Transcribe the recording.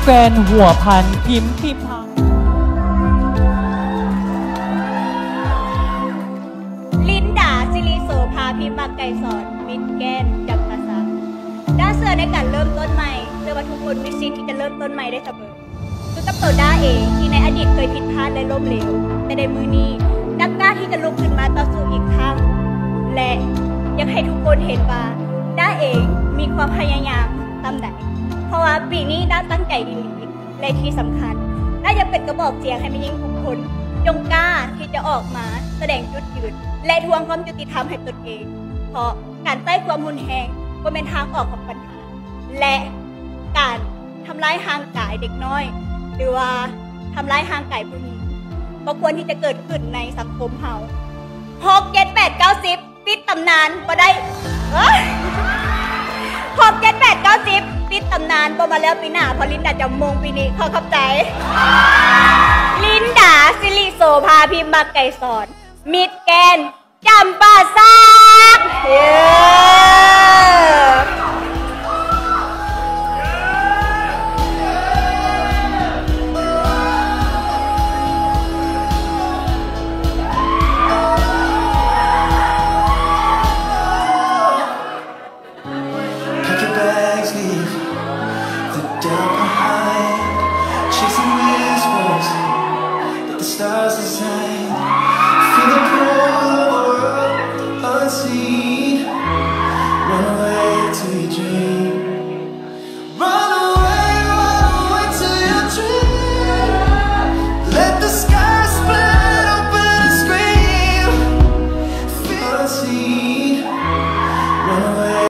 แฟนหัวพันพิมพ์พิพาลินดาศิริโสภาพิมพ์มักไก่สอนมิตรแกนจับภาษาด้าเสือในการเริ่มต้นใหม่เชื่อว่าทุกคนมีสิทธิ์ที่จะเริ่มต้นใหม่ได้เสมอคือกับตัวด้าเองที่ในอดีตเคยผิดพลาดและล้มเหลวแต่ในมือนี้นักกล้าที่จะลุกขึ้นมาต่อสู้อีกครั้งและอยากให้ทุกคนเห็นว่าด้าเองมีความพยายามตามใดเพราะว่าปีนี้ด้าตั้งใจดีและที่สำคัญด้าจะเป็นกระบอกเสียงให้แม่หญิงทุกคนจงกล้าที่จะออกมาแสดงจุดยืนและทวงความยุติธรรมให้ตนเองเพราะการใต้ความรุนแรงบ่แม่นทางออกของปัญหาและการทำร้ายร่างกายเด็กน้อยหรือว่าทำร้ายร่างกายผู้หญิงบ่ควรที่จะเกิดขึ้นในสังคมเฮา6 7 8 9 10ปิดตำนานบ่ได้6 7 8 9 10ปิดตำนานบ่มาแล้วปีหน้าเพราะลินดาจะมงปีนี้ขอขอบใจลินดาศิริโสภาพิมพ์มักไก่สอนมิตรแกนจำปาสักStars design feel the pull of the world unseen. Run away to your dream. Run away to your dream. Let the sky split open and scream. Feel unseen.